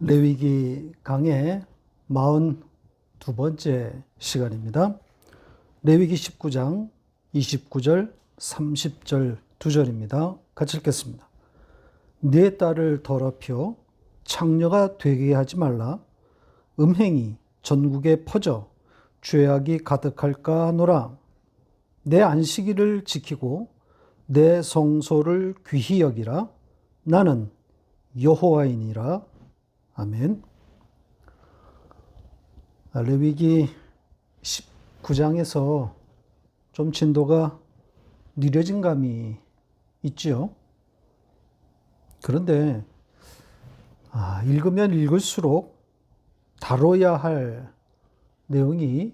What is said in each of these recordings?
레위기 강의 42번째 시간입니다. 레위기 19장 29절, 30절 2절입니다. 같이 읽겠습니다. 네 딸을 더럽혀 창녀가 되게 하지 말라. 음행이 전국에 퍼져 죄악이 가득할까 하노라. 내 안식일을 지키고 내 성소를 귀히 여기라. 나는 여호와이니라. 아멘. 레위기 19장에서 좀 진도가 느려진 감이 있죠. 그런데 읽으면 읽을수록 다뤄야 할 내용이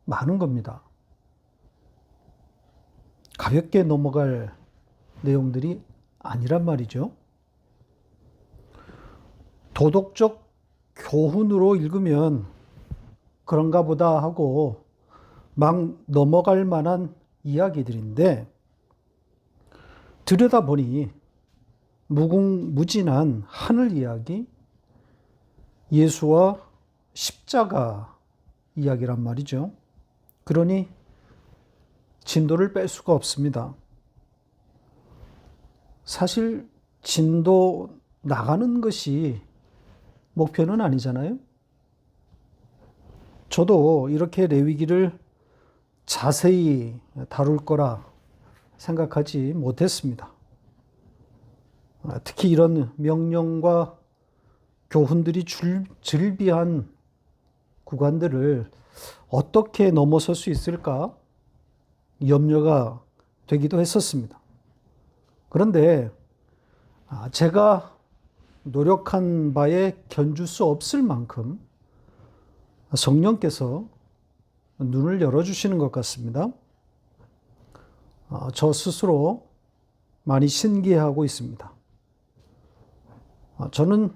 많은 겁니다. 가볍게 넘어갈 내용들이 아니란 말이죠. 도덕적 교훈으로 읽으면 그런가 보다 하고 막 넘어갈 만한 이야기들인데, 들여다보니 무궁무진한 하늘 이야기, 예수와 십자가 이야기란 말이죠. 그러니 진도를 뺄 수가 없습니다. 사실 진도 나가는 것이 목표는 아니잖아요. 저도 이렇게 레위기를 자세히 다룰 거라 생각하지 못했습니다. 특히 이런 명령과 교훈들이 즐비한 구간들을 어떻게 넘어설 수 있을까 염려가 되기도 했었습니다. 그런데 제가 노력한 바에 견줄 수 없을 만큼 성령께서 눈을 열어주시는 것 같습니다. 저 스스로 많이 신기해하고 있습니다. 저는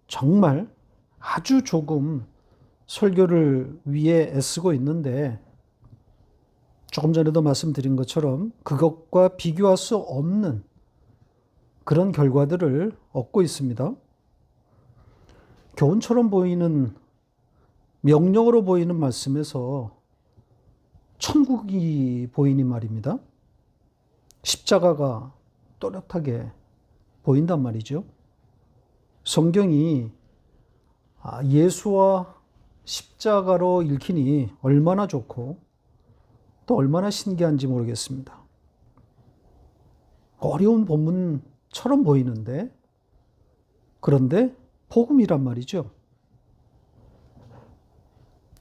정말 아주 조금 설교를 위해 애쓰고 있는데, 조금 전에도 말씀드린 것처럼 그것과 비교할 수 없는 그런 결과들을 얻고 있습니다. 교훈처럼 보이는, 명령으로 보이는 말씀에서 천국이 보이니 말입니다. 십자가가 또렷하게 보인단 말이죠. 성경이 예수와 십자가로 읽히니 얼마나 좋고 또 얼마나 신기한지 모르겠습니다. 어려운 본문처럼 보이는데, 그런데 복음이란 말이죠.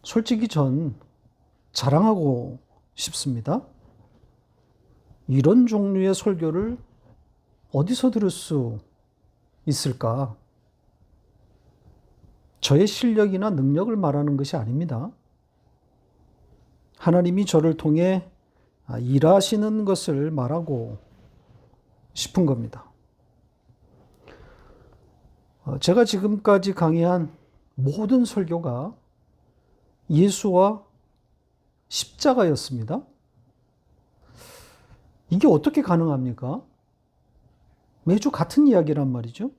솔직히 전 자랑하고 싶습니다. 이런 종류의 설교를 어디서 들을 수 있을까? 저의 실력이나 능력을 말하는 것이 아닙니다. 하나님이 저를 통해 일하시는 것을 말하고 싶은 겁니다. 제가 지금까지 강의한 모든 설교가 예수와 십자가였습니다. 이게 어떻게 가능합니까? 매주 같은 이야기란 말이죠.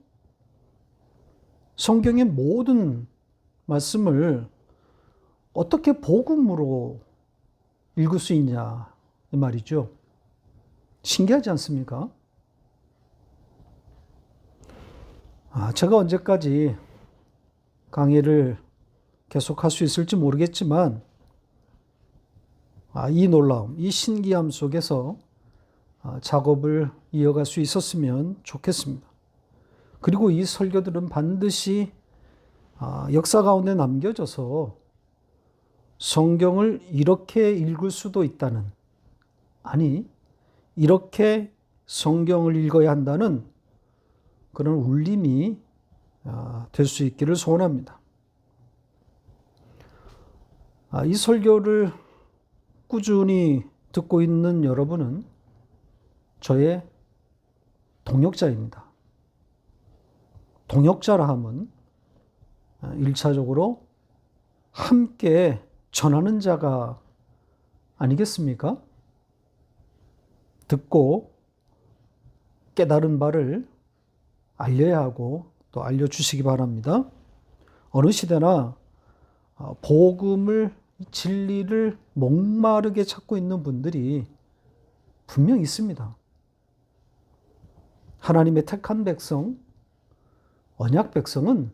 성경의 모든 말씀을 어떻게 복음으로 읽을 수 있냐 이 말이죠. 신기하지 않습니까? 제가 언제까지 강의를 계속할 수 있을지 모르겠지만, 이 놀라움, 이 신기함 속에서 작업을 이어갈 수 있었으면 좋겠습니다. 그리고 이 설교들은 반드시 역사 가운데 남겨져서 성경을 이렇게 읽을 수도 있다는, 아니 이렇게 성경을 읽어야 한다는 그런 울림이 될 수 있기를 소원합니다. 이 설교를 꾸준히 듣고 있는 여러분은 저의 동역자입니다. 동역자라 함은 1차적으로 함께 전하는 자가 아니겠습니까? 듣고 깨달은 바를 알려야 하고 또 알려주시기 바랍니다. 어느 시대나 복음을, 진리를 목마르게 찾고 있는 분들이 분명 있습니다. 하나님의 택한 백성, 언약 백성은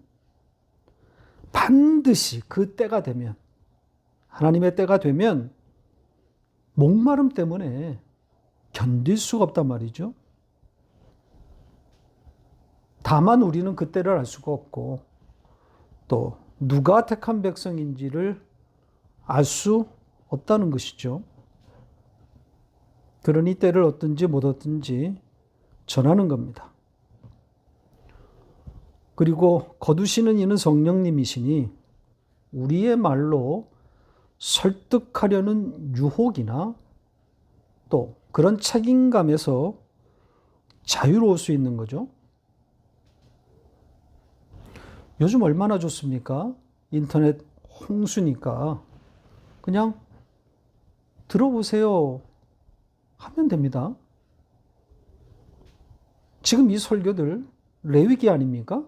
반드시 그 때가 되면, 하나님의 때가 되면 목마름 때문에 견딜 수가 없단 말이죠. 다만 우리는 그 때를 알 수가 없고 또 누가 택한 백성인지를 알 수 없다는 것이죠. 그러니 때를 얻든지 못 얻든지 전하는 겁니다. 그리고 거두시는 이는 성령님이시니 우리의 말로 설득하려는 유혹이나 또 그런 책임감에서 자유로울 수 있는 거죠. 요즘 얼마나 좋습니까? 인터넷 홍수니까 그냥 들어보세요 하면 됩니다. 지금 이 설교들 레위기 아닙니까?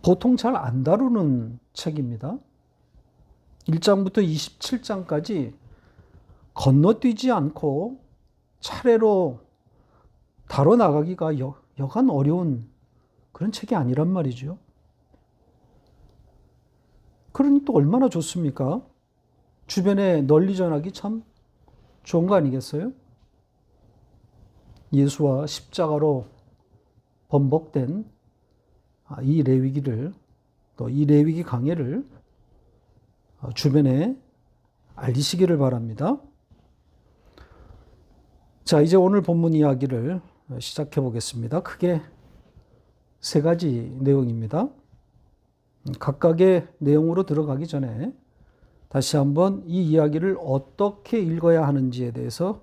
보통 잘 안 다루는 책입니다. 1장부터 27장까지 건너뛰지 않고 차례로 다뤄나가기가 여간 어려운 그런 책이 아니란 말이죠. 그러니 또 얼마나 좋습니까? 주변에 널리 전하기 참 좋은 거 아니겠어요? 예수와 십자가로 번복된 이 레위기를, 또 이 레위기 강해를 주변에 알리시기를 바랍니다. 자, 이제 오늘 본문 이야기를 시작해 보겠습니다. 크게 세 가지 내용입니다. 각각의 내용으로 들어가기 전에 다시 한번 이 이야기를 어떻게 읽어야 하는지에 대해서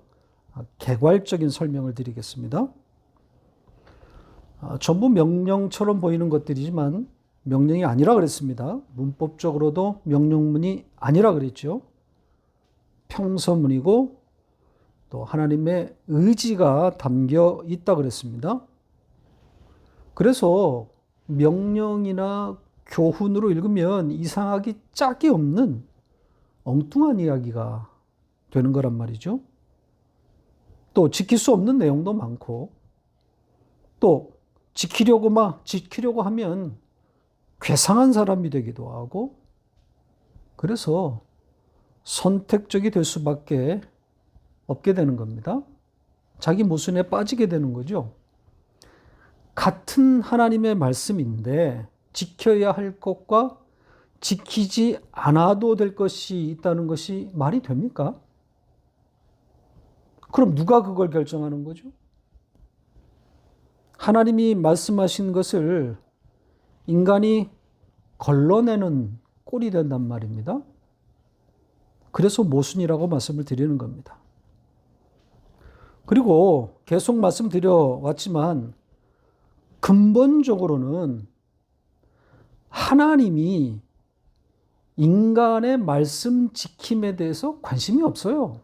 개괄적인 설명을 드리겠습니다. 전부 명령처럼 보이는 것들이지만 명령이 아니라 그랬습니다. 문법적으로도 명령문이 아니라 그랬죠. 평서문이고 또 하나님의 의지가 담겨 있다 그랬습니다. 그래서 명령이나 교훈으로 읽으면 이상하기 짝이 없는 엉뚱한 이야기가 되는 거란 말이죠. 또 지킬 수 없는 내용도 많고 또 지키려고 하면 괴상한 사람이 되기도 하고 그래서 선택적이 될 수밖에 없게 되는 겁니다. 자기 모순에 빠지게 되는 거죠. 같은 하나님의 말씀인데 지켜야 할 것과 지키지 않아도 될 것이 있다는 것이 말이 됩니까? 그럼 누가 그걸 결정하는 거죠? 하나님이 말씀하신 것을 인간이 걸러내는 꼴이 된단 말입니다. 그래서 모순이라고 말씀을 드리는 겁니다. 그리고 계속 말씀드려왔지만 근본적으로는 하나님이 인간의 말씀 지킴에 대해서 관심이 없어요.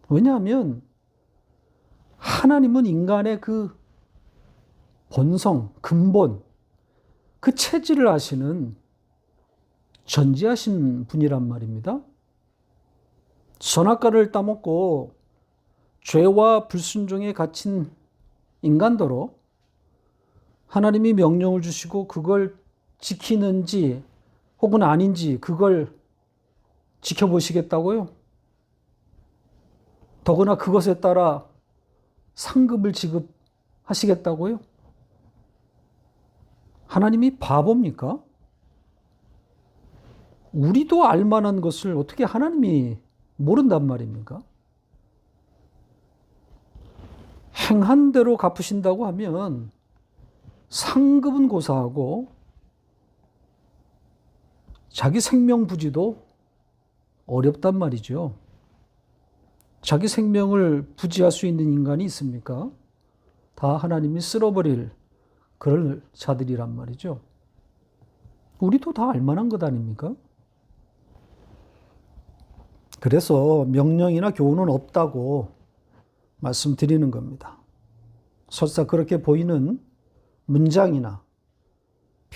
왜냐하면 하나님은 인간의 그 본성, 근본, 그 체질을 아시는 전지하신 분이란 말입니다. 선악과를 따먹고 죄와 불순종에 갇힌 인간더러 하나님이 명령을 주시고 그걸 지키는지 혹은 아닌지 그걸 지켜보시겠다고요? 더구나 그것에 따라 상급을 지급하시겠다고요? 하나님이 바보입니까? 우리도 알 만한 것을 어떻게 하나님이 모른단 말입니까? 행한 대로 갚으신다고 하면 상급은 고사하고 자기 생명 부지도 어렵단 말이죠. 자기 생명을 부지할 수 있는 인간이 있습니까? 다 하나님이 쓸어버릴 그럴 자들이란 말이죠. 우리도 다 알만한 것 아닙니까? 그래서 명령이나 교훈은 없다고 말씀드리는 겁니다. 설사 그렇게 보이는 문장이나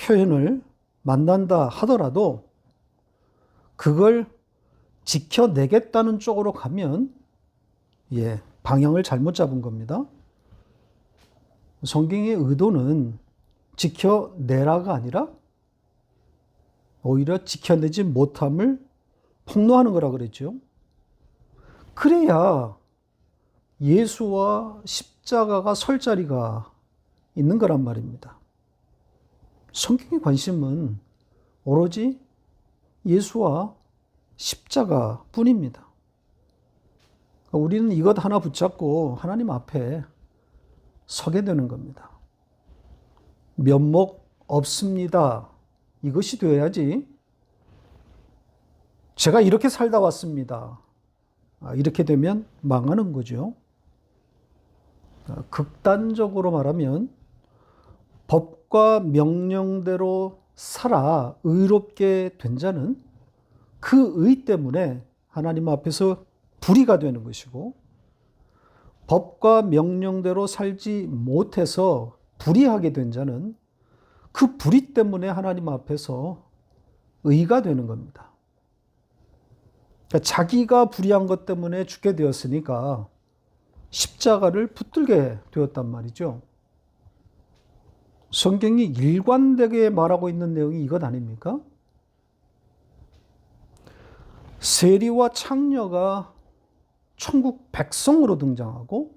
표현을 만난다 하더라도 그걸 지켜내겠다는 쪽으로 가면 방향을 잘못 잡은 겁니다. 성경의 의도는 지켜내라가 아니라 오히려 지켜내지 못함을 폭로하는 거라 그랬죠. 그래야 예수와 십자가가 설 자리가 있는 거란 말입니다. 성경의 관심은 오로지 예수와 십자가 뿐입니다. 우리는 이것 하나 붙잡고 하나님 앞에 서게 되는 겁니다. 면목 없습니다. 이것이 되어야지 제가 이렇게 살다 왔습니다. 이렇게 되면 망하는 거죠. 극단적으로 말하면 법과 명령대로 살아 의롭게 된 자는 그 의 때문에 하나님 앞에서 불의가 되는 것이고, 법과 명령대로 살지 못해서 불의하게 된 자는 그 불의 때문에 하나님 앞에서 의가 되는 겁니다. 그러니까 자기가 불의한 것 때문에 죽게 되었으니까 십자가를 붙들게 되었단 말이죠. 성경이 일관되게 말하고 있는 내용이 이것 아닙니까? 세리와 창녀가 천국 백성으로 등장하고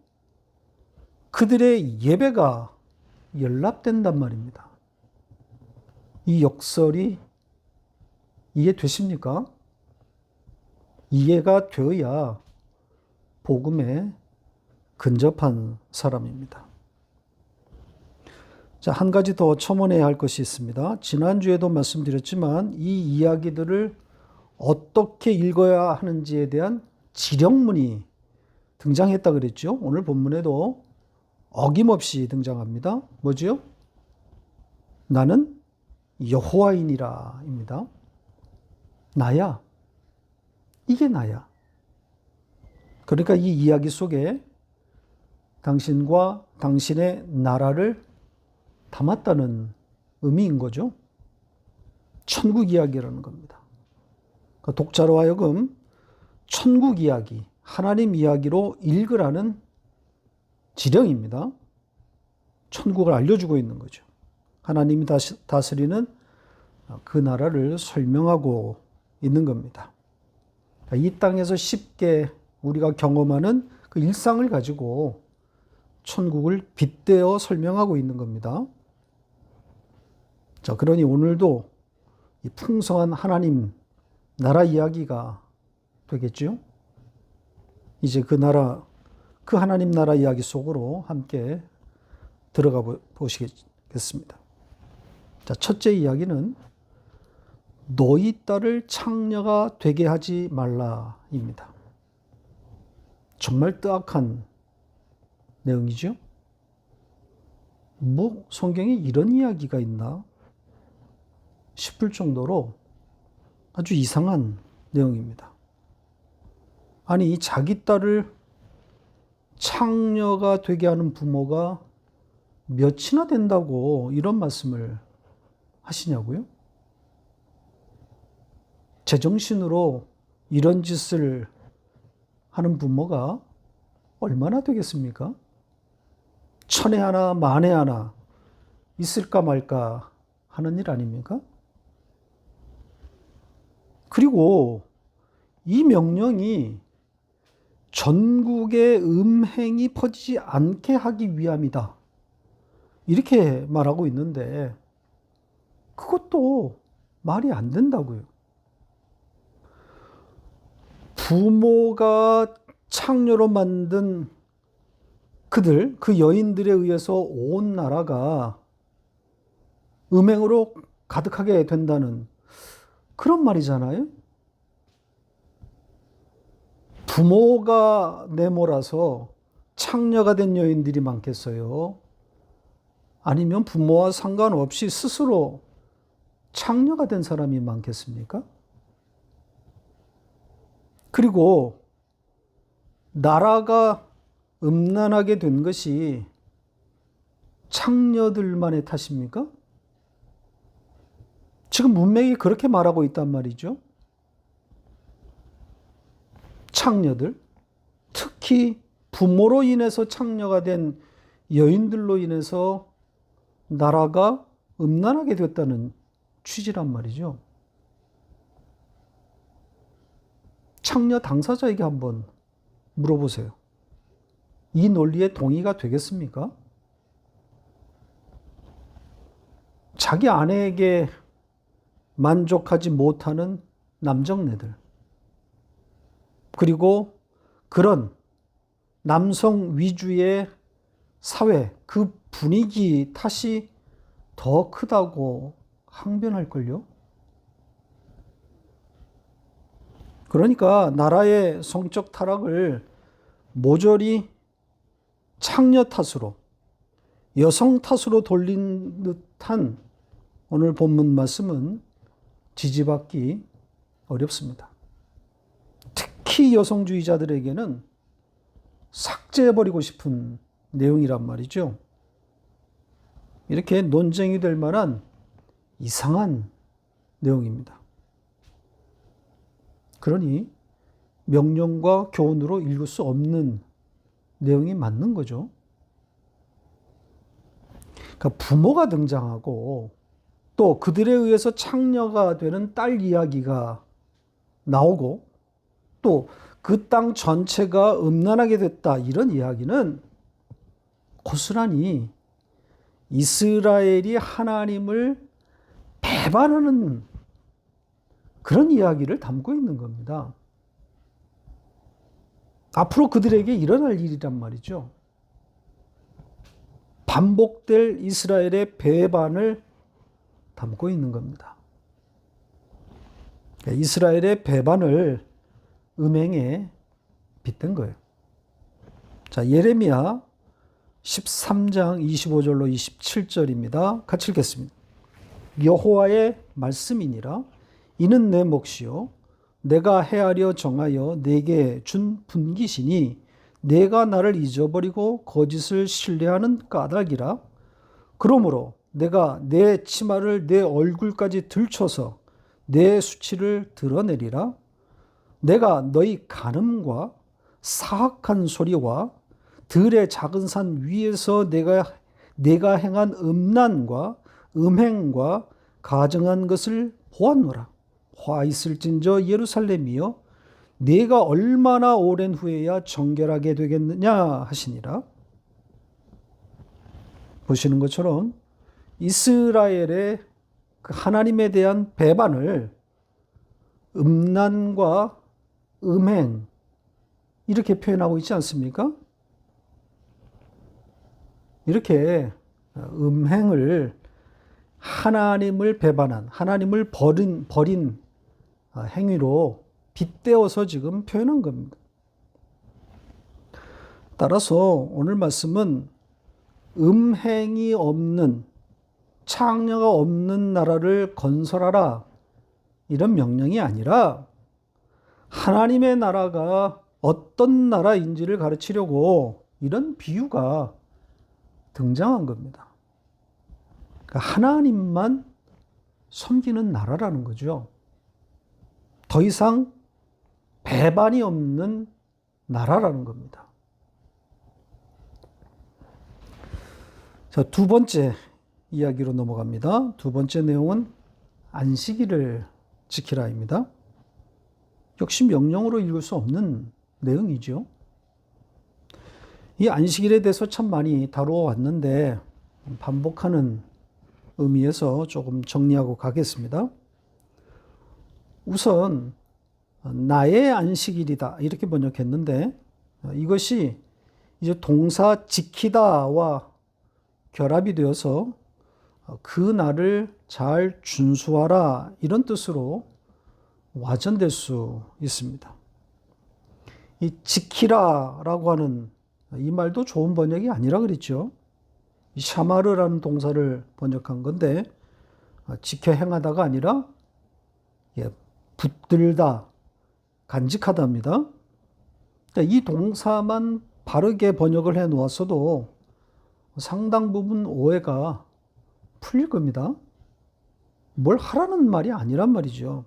그들의 예배가 연락된단 말입니다. 이 역설이 이해되십니까? 이해가 되어야 복음에 근접한 사람입니다. 자, 한 가지 더 첨언해야 할 것이 있습니다. 지난주에도 말씀드렸지만 이 이야기들을 어떻게 읽어야 하는지에 대한 지령문이 등장했다 그랬죠. 오늘 본문에도 어김없이 등장합니다. 뭐죠? 나는 여호와이니라 입니다. 나야. 이게 나야. 그러니까 이 이야기 속에 당신과 당신의 나라를 담았다는 의미인 거죠. 천국 이야기라는 겁니다. 독자로 하여금 천국 이야기, 하나님 이야기로 읽으라는 지령입니다. 천국을 알려주고 있는 거죠. 하나님이 다스리는 그 나라를 설명하고 있는 겁니다. 이 땅에서 쉽게 우리가 경험하는 그 일상을 가지고 천국을 빗대어 설명하고 있는 겁니다. 자, 그러니 오늘도 이 풍성한 하나님 나라 이야기가 되겠죠? 이제 그 하나님 나라 이야기 속으로 함께 들어가 보시겠습니다. 자, 첫째 이야기는 너희 딸을 창녀가 되게 하지 말라입니다. 정말 뜨악한 내용이죠? 뭐 성경에 이런 이야기가 있나 싶을 정도로 아주 이상한 내용입니다. 아니, 자기 딸을 창녀가 되게 하는 부모가 몇이나 된다고 이런 말씀을 하시냐고요? 제정신으로 이런 짓을 하는 부모가 얼마나 되겠습니까? 천에 하나 만에 하나 있을까 말까 하는 일 아닙니까? 그리고 이 명령이 전국에 음행이 퍼지지 않게 하기 위함이다. 이렇게 말하고 있는데 그것도 말이 안 된다고요. 부모가 창녀로 만든 그 여인들에 의해서 온 나라가 음행으로 가득하게 된다는 그런 말이잖아요. 부모가 내몰아서 창녀가 된 여인들이 많겠어요? 아니면 부모와 상관없이 스스로 창녀가 된 사람이 많겠습니까? 그리고 나라가 음란하게 된 것이 창녀들만의 탓입니까? 지금 문맥이 그렇게 말하고 있단 말이죠. 창녀들, 특히 부모로 인해서 창녀가 된 여인들로 인해서 나라가 음란하게 됐다는 취지란 말이죠. 창녀 당사자에게 한번 물어보세요. 이 논리에 동의가 되겠습니까? 자기 아내에게 만족하지 못하는 남정네들, 그리고 그런 남성 위주의 사회, 그 분위기 탓이 더 크다고 항변할걸요? 그러니까 나라의 성적 타락을 모조리 창녀 탓으로, 여성 탓으로 돌린 듯한 오늘 본문 말씀은 지지받기 어렵습니다. 특히 여성주의자들에게는 삭제해버리고 싶은 내용이란 말이죠. 이렇게 논쟁이 될 만한 이상한 내용입니다. 그러니 명령과 교훈으로 읽을 수 없는 내용이 맞는 거죠. 그러니까 부모가 등장하고 또 그들에 의해서 창녀가 되는 딸 이야기가 나오고 또 그 땅 전체가 음란하게 됐다, 이런 이야기는 고스란히 이스라엘이 하나님을 배반하는 그런 이야기를 담고 있는 겁니다. 앞으로 그들에게 일어날 일이란 말이죠. 반복될 이스라엘의 배반을 담고 있는 겁니다. 이스라엘의 배반을 음행에 빗댄 거예요. 자, 예레미야 13장 25절로 27절입니다. 같이 읽겠습니다. 여호와의 말씀이니라. 이는 내 몫이요 내가 헤아려 정하여 내게 준 분깃이니 내가 나를 잊어버리고 거짓을 신뢰하는 까닭이라. 그러므로 내가 내 치마를 내 얼굴까지 들춰서 내 수치를 드러내리라. 내가 너희 간음과 사악한 소리와 들의 작은 산 위에서 내가 행한 음란과 음행과 가증한 것을 보았노라. 화 있을진저 예루살렘이여 네가 얼마나 오랜 후에야 정결하게 되겠느냐 하시니라. 보시는 것처럼 이스라엘의 그 하나님에 대한 배반을 음란과 음행, 이렇게 표현하고 있지 않습니까? 이렇게 음행을 하나님을 배반한, 하나님을 버린 행위로 빗대어서 지금 표현한 겁니다. 따라서 오늘 말씀은 음행이 없는, 창녀가 없는 나라를 건설하라, 이런 명령이 아니라 하나님의 나라가 어떤 나라인지를 가르치려고 이런 비유가 등장한 겁니다. 그러니까 하나님만 섬기는 나라라는 거죠. 더 이상 배반이 없는 나라라는 겁니다. 자, 두 번째 이야기로 넘어갑니다. 두 번째 내용은 안식일을 지키라입니다. 역시 명령으로 읽을 수 없는 내용이죠. 이 안식일에 대해서 참 많이 다루어 왔는데 반복하는 의미에서 조금 정리하고 가겠습니다. 우선 나의 안식일이다, 이렇게 번역했는데 이것이 이제 동사 지키다와 결합이 되어서 그 날을 잘 준수하라, 이런 뜻으로 와전될 수 있습니다. 이 지키라라고 하는 이 말도 좋은 번역이 아니라 그랬죠. 이 샤마르라는 동사를 번역한 건데 지켜 행하다가 아니라 붙들다, 간직하다입니다. 이 동사만 바르게 번역을 해 놓았어도 상당 부분 오해가 풀릴 겁니다. 뭘 하라는 말이 아니란 말이죠.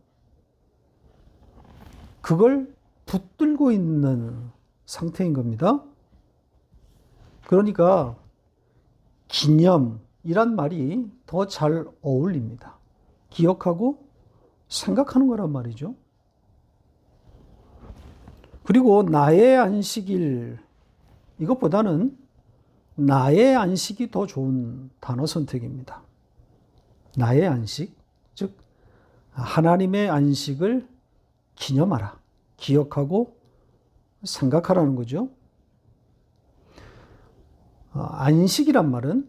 그걸 붙들고 있는 상태인 겁니다. 그러니까 기념이란 말이 더 잘 어울립니다. 기억하고 생각하는 거란 말이죠. 그리고 나의 안식일, 이것보다는 나의 안식이 더 좋은 단어 선택입니다. 나의 안식, 즉 하나님의 안식을 기념하라, 기억하고 생각하라는 거죠. 안식이란 말은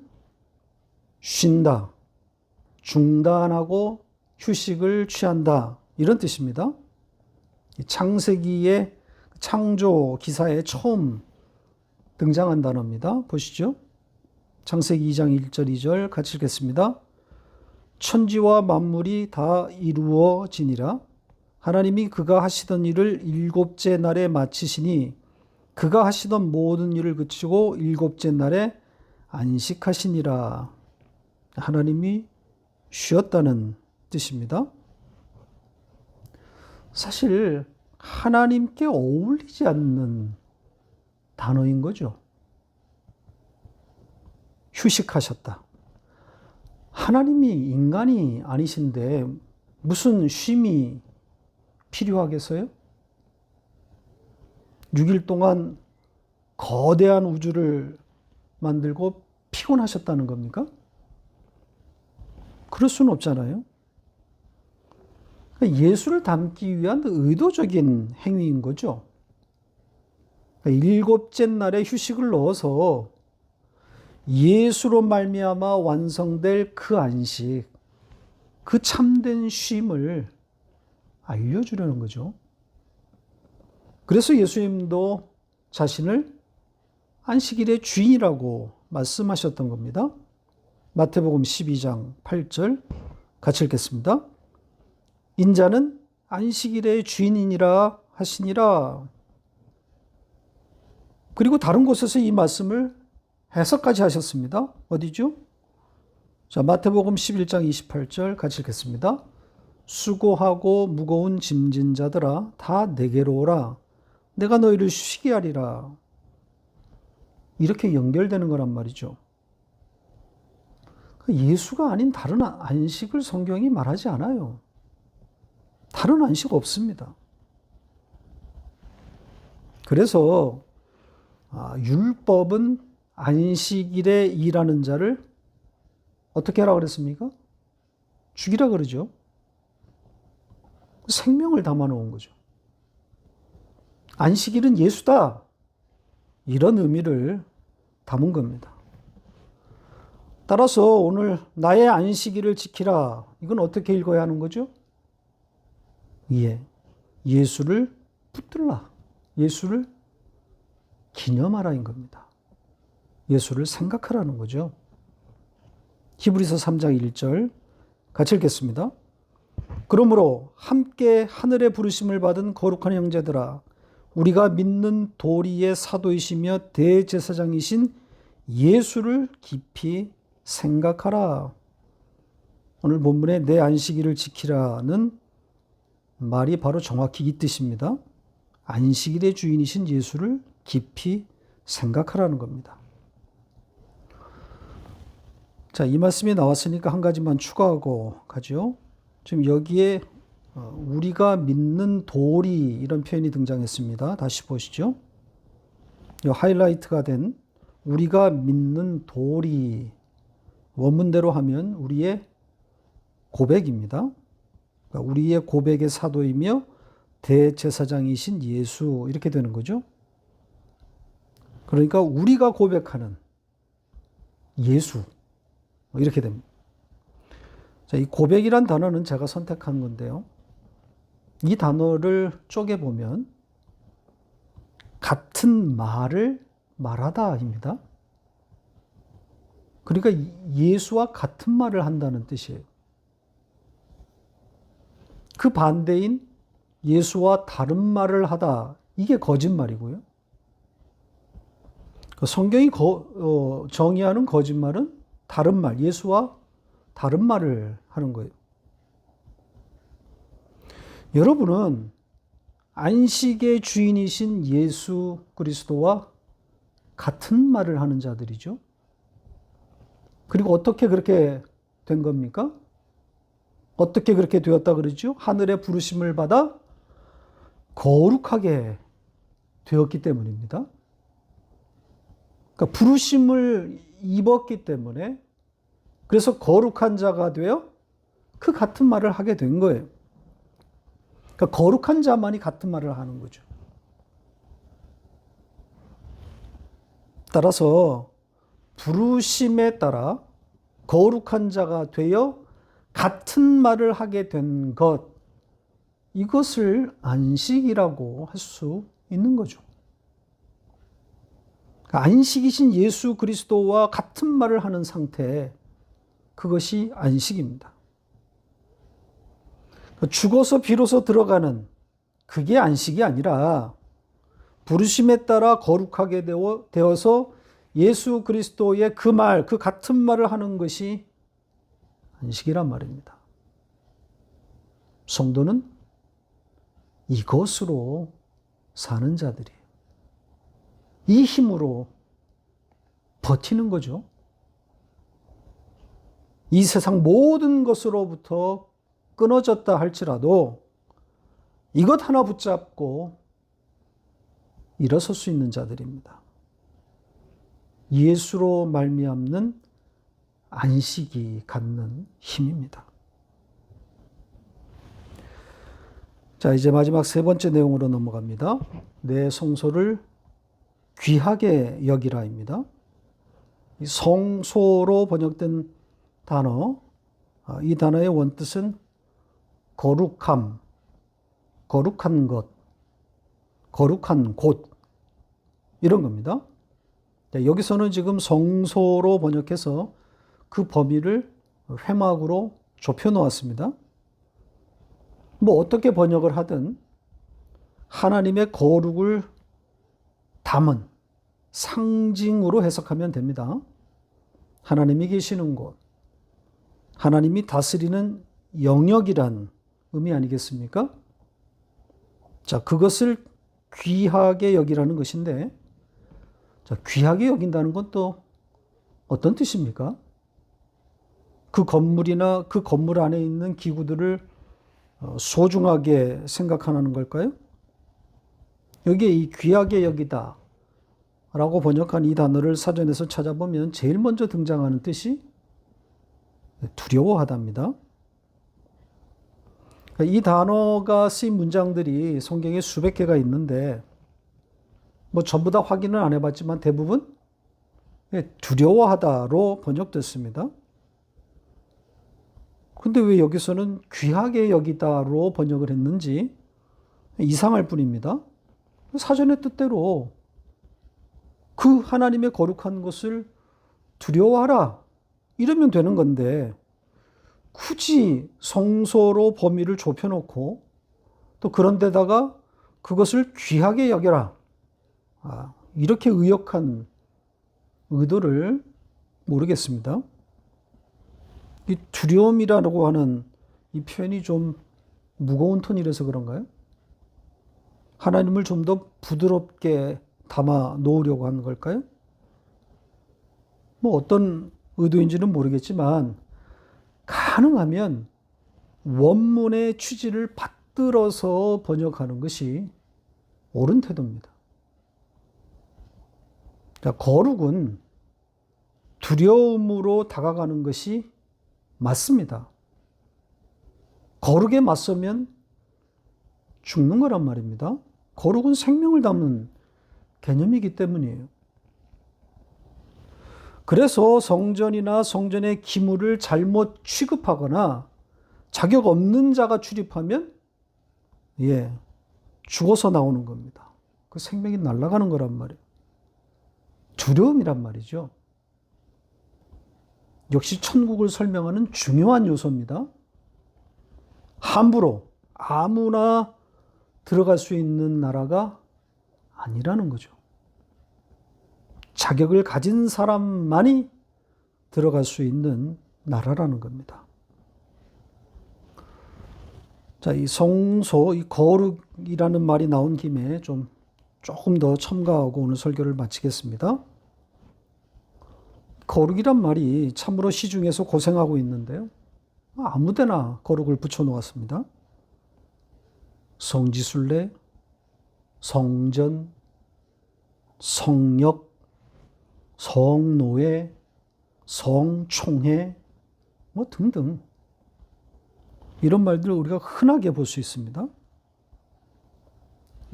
쉰다, 중단하고 휴식을 취한다, 이런 뜻입니다. 창세기의 창조 기사에 처음 등장한 단어입니다. 보시죠. 창세기 2장 1절 2절 같이 읽겠습니다. 천지와 만물이 다 이루어지니라. 하나님이 그가 하시던 일을 일곱째 날에 마치시니 그가 하시던 모든 일을 그치고 일곱째 날에 안식하시니라. 하나님이 쉬었다는 뜻입니다. 사실 하나님께 어울리지 않는 단어인 거죠. 휴식하셨다. 하나님이 인간이 아니신데 무슨 쉼이 필요하겠어요? 6일 동안 거대한 우주를 만들고 피곤하셨다는 겁니까? 그럴 수는 없잖아요. 예수를 담기 위한 의도적인 행위인 거죠. 일곱째 날에 휴식을 넣어서 예수로 말미암아 완성될 그 안식, 그 참된 쉼을 알려주려는 거죠. 그래서 예수님도 자신을 안식일의 주인이라고 말씀하셨던 겁니다. 마태복음 12장 8절 같이 읽겠습니다. 인자는 안식일의 주인이니라 하시니라. 그리고 다른 곳에서 이 말씀을 해석까지 하셨습니다. 어디죠? 자, 마태복음 11장 28절 같이 읽겠습니다. 수고하고 무거운 짐진 자들아 다 내게로 오라. 내가 너희를 쉬게 하리라. 이렇게 연결되는 거란 말이죠. 예수가 아닌 다른 안식을 성경이 말하지 않아요. 다른 안식 없습니다. 그래서 율법은 안식일에 일하는 자를 어떻게 하라고 그랬습니까? 죽이라 그러죠. 생명을 담아놓은 거죠. 안식일은 예수다. 이런 의미를 담은 겁니다. 따라서 오늘 나의 안식일을 지키라. 이건 어떻게 읽어야 하는 거죠? 예, 예수를 붙들라. 예수를 기념하라인 겁니다. 예수를 생각하라는 거죠. 히브리서 3장 1절 같이 읽겠습니다. 그러므로 함께 하늘의 부르심을 받은 거룩한 형제들아, 우리가 믿는 도리의 사도이시며 대제사장이신 예수를 깊이 생각하라. 오늘 본문에 내 안식일을 지키라는 말이 바로 정확히 이 뜻입니다. 안식일의 주인이신 예수를 깊이 생각하라는 겁니다. 자, 이 말씀이 나왔으니까 한 가지만 추가하고 가죠. 지금 여기에 우리가 믿는 도리 이런 표현이 등장했습니다. 다시 보시죠. 이 하이라이트가 된 우리가 믿는 도리, 원문대로 하면 우리의 고백입니다. 그러니까 우리의 고백의 사도이며 대제사장이신 예수, 이렇게 되는 거죠. 그러니까 우리가 고백하는 예수, 이렇게 됩니다. 자, 이 고백이란 단어는 제가 선택한 건데요. 이 단어를 쪼개보면 같은 말을 말하다입니다. 그러니까 예수와 같은 말을 한다는 뜻이에요. 그 반대인 예수와 다른 말을 하다, 이게 거짓말이고요. 성경이 정의하는 거짓말은 다른 말, 예수와 다른 말을 하는 거예요. 여러분은 안식의 주인이신 예수 그리스도와 같은 말을 하는 자들이죠. 그리고 어떻게 그렇게 된 겁니까? 어떻게 그렇게 되었다 그러죠? 하늘의 부르심을 받아 거룩하게 되었기 때문입니다. 그러니까 부르심을 입었기 때문에, 그래서 거룩한 자가 되어 그 같은 말을 하게 된 거예요. 그러니까 거룩한 자만이 같은 말을 하는 거죠. 따라서 부르심에 따라 거룩한 자가 되어 같은 말을 하게 된 것, 이것을 안식이라고 할 수 있는 거죠. 안식이신 예수 그리스도와 같은 말을 하는 상태, 그것이 안식입니다. 죽어서 비로소 들어가는 그게 안식이 아니라 부르심에 따라 거룩하게 되어서 예수 그리스도의 그 말, 그 같은 말을 하는 것이 안식이란 말입니다. 성도는 이것으로 사는 자들이에요. 이 힘으로 버티는 거죠. 이 세상 모든 것으로부터 끊어졌다 할지라도 이것 하나 붙잡고 일어설 수 있는 자들입니다. 예수로 말미암는 안식이 갖는 힘입니다. 자, 이제 마지막 세 번째 내용으로 넘어갑니다. 내 성소를 귀하게 여기라입니다. 이 성소로 번역된 단어, 이 단어의 원뜻은 거룩함, 거룩한 것, 거룩한 곳, 이런 겁니다. 여기서는 지금 성소로 번역해서 그 범위를 회막으로 좁혀 놓았습니다. 뭐 어떻게 번역을 하든 하나님의 거룩을 담은 상징으로 해석하면 됩니다. 하나님이 계시는 곳, 하나님이 다스리는 영역이란 의미 아니겠습니까? 자, 그것을 귀하게 여기라는 것인데, 자, 귀하게 여긴다는 건 또 어떤 뜻입니까? 그 건물이나 그 건물 안에 있는 기구들을 소중하게 생각하는 걸까요? 여기에 이 귀하게 여기다 라고 번역한 이 단어를 사전에서 찾아보면 제일 먼저 등장하는 뜻이 두려워하답니다. 이 단어가 쓰인 문장들이 성경에 수백 개가 있는데 뭐 전부 다 확인을 안 해봤지만 대부분 두려워하다로 번역됐습니다. 근데 왜 여기서는 귀하게 여기다로 번역을 했는지 이상할 뿐입니다. 사전의 뜻대로 그 하나님의 거룩한 것을 두려워하라 이러면 되는 건데 굳이 성소로 범위를 좁혀놓고 또 그런 데다가 그것을 귀하게 여겨라, 이렇게 의역한 의도를 모르겠습니다. 이 두려움이라고 하는 이 표현이 좀 무거운 톤이라서 그런가요? 하나님을 좀 더 부드럽게 담아 놓으려고 하는 걸까요? 뭐 어떤 의도인지는 모르겠지만 가능하면 원문의 취지를 받들어서 번역하는 것이 옳은 태도입니다. 자, 거룩은 두려움으로 다가가는 것이 맞습니다. 거룩에 맞서면 죽는 거란 말입니다. 거룩은 생명을 담는 개념이기 때문이에요. 그래서 성전이나 성전의 기물을 잘못 취급하거나 자격 없는 자가 출입하면 죽어서 나오는 겁니다. 그 생명이 날아가는 거란 말이에요. 두려움이란 말이죠. 역시 천국을 설명하는 중요한 요소입니다. 함부로 아무나 들어갈 수 있는 나라가 아니라는 거죠. 자격을 가진 사람만이 들어갈 수 있는 나라라는 겁니다. 자, 이 성소, 이 거룩이라는 말이 나온 김에 조금 더 첨가하고 오늘 설교를 마치겠습니다. 거룩이란 말이 참으로 시중에서 고생하고 있는데요. 아무데나 거룩을 붙여놓았습니다. 성지순례, 성전, 성역, 성노예, 성총회, 등등. 이런 말들을 우리가 흔하게 볼 수 있습니다.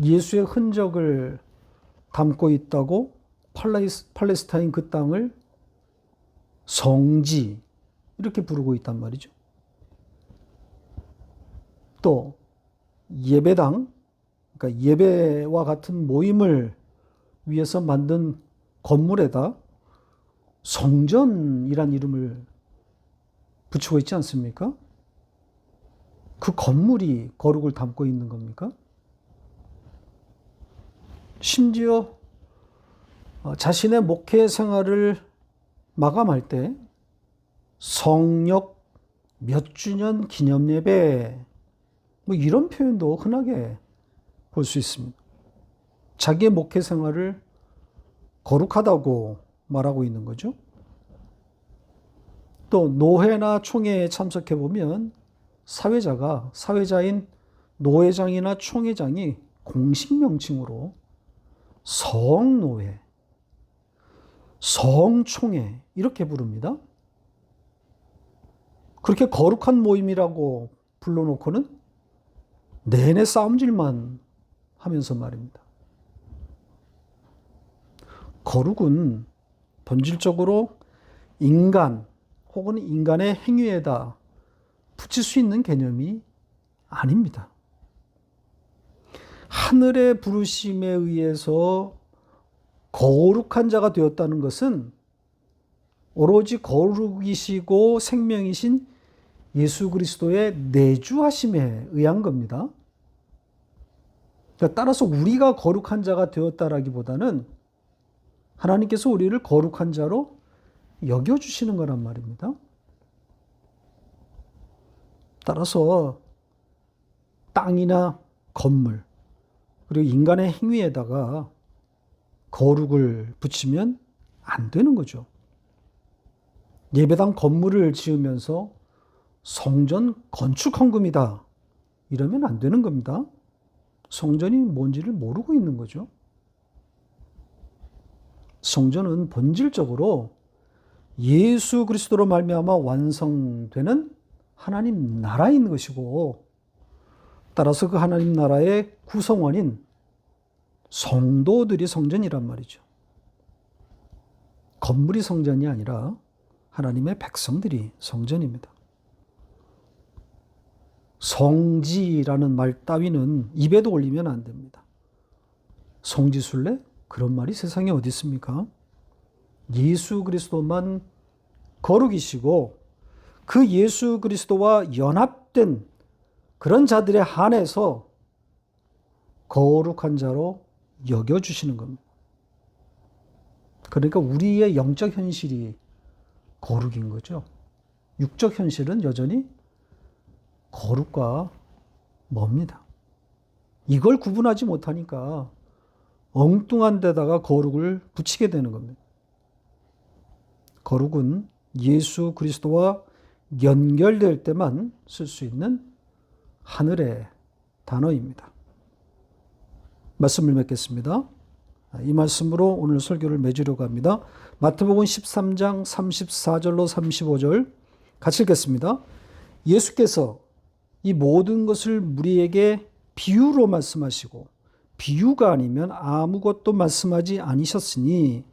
예수의 흔적을 담고 있다고 팔레스타인 그 땅을 성지, 이렇게 부르고 있단 말이죠. 또 예배당, 그러니까 예배와 같은 모임을 위해서 만든 건물에다 성전이란 이름을 붙이고 있지 않습니까? 그 건물이 거룩을 담고 있는 겁니까? 심지어 자신의 목회 생활을 마감할 때 성역 몇 주년 기념 예배, 이런 표현도 흔하게 볼 수 있습니다. 자기의 목회 생활을 거룩하다고 말하고 있는 거죠. 또 노회나 총회에 참석해 보면 사회자인 노회장이나 총회장이 공식 명칭으로 성노회, 성총회 이렇게 부릅니다. 그렇게 거룩한 모임이라고 불러놓고는 내내 싸움질만 하면서 말입니다. 거룩은 본질적으로 인간 혹은 인간의 행위에다 붙일 수 있는 개념이 아닙니다. 하늘의 부르심에 의해서 거룩한 자가 되었다는 것은 오로지 거룩이시고 생명이신 예수 그리스도의 내주하심에 의한 겁니다. 그러니까 따라서 우리가 거룩한 자가 되었다라기보다는 하나님께서 우리를 거룩한 자로 여겨주시는 거란 말입니다. 따라서 땅이나 건물, 그리고 인간의 행위에다가 거룩을 붙이면 안 되는 거죠. 예배당 건물을 지으면서 성전 건축 헌금이다, 이러면 안 되는 겁니다. 성전이 뭔지를 모르고 있는 거죠. 성전은 본질적으로 예수 그리스도로 말미암아 완성되는 하나님 나라인 것이고, 따라서 그 하나님 나라의 구성원인 성도들이 성전이란 말이죠. 건물이 성전이 아니라 하나님의 백성들이 성전입니다. 성지라는 말 따위는 입에도 올리면 안 됩니다. 성지순례? 그런 말이 세상에 어디 있습니까? 예수 그리스도만 거룩이시고 그 예수 그리스도와 연합된 그런 자들에 한해서 거룩한 자로 여겨주시는 겁니다. 그러니까 우리의 영적 현실이 거룩인 거죠. 육적 현실은 여전히 거룩과 멉니다. 이걸 구분하지 못하니까 엉뚱한 데다가 거룩을 붙이게 되는 겁니다. 거룩은 예수 그리스도와 연결될 때만 쓸 수 있는 하늘의 단어입니다. 말씀을 맺겠습니다. 이 말씀으로 오늘 설교를 맺으려고 합니다. 마태복음 13장 34절로 35절 같이 읽겠습니다. 예수께서 이 모든 것을 우리에게 비유로 말씀하시고 비유가 아니면 아무것도 말씀하지 아니셨으니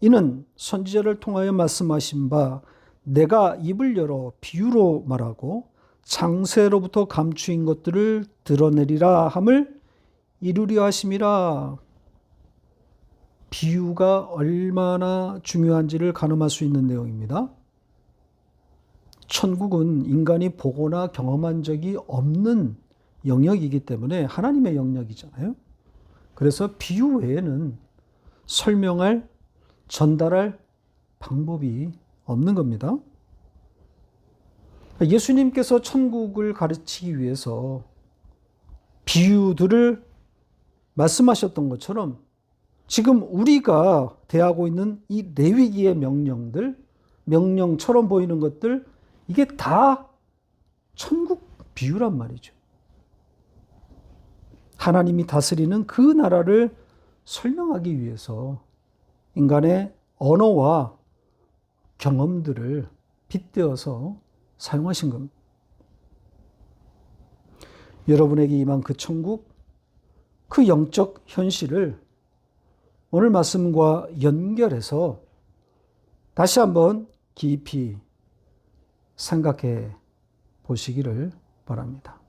이는 선지자를 통하여 말씀하신 바 내가 입을 열어 비유로 말하고 창세로부터 감추인 것들을 드러내리라 함을 이루려 하심이라. 비유가 얼마나 중요한지를 가늠할 수 있는 내용입니다. 천국은 인간이 보거나 경험한 적이 없는 영역이기 때문에 하나님의 영역이잖아요. 그래서 비유 외에는 설명할, 전달할 방법이 없는 겁니다. 예수님께서 천국을 가르치기 위해서 비유들을 말씀하셨던 것처럼 지금 우리가 대하고 있는 이 레위기의 명령들, 명령처럼 보이는 것들, 이게 다 천국 비유란 말이죠. 하나님이 다스리는 그 나라를 설명하기 위해서 인간의 언어와 경험들을 빗대어서 사용하신 겁니다. 여러분에게 임한 그 천국, 그 영적 현실을 오늘 말씀과 연결해서 다시 한번 깊이 생각해 보시기를 바랍니다.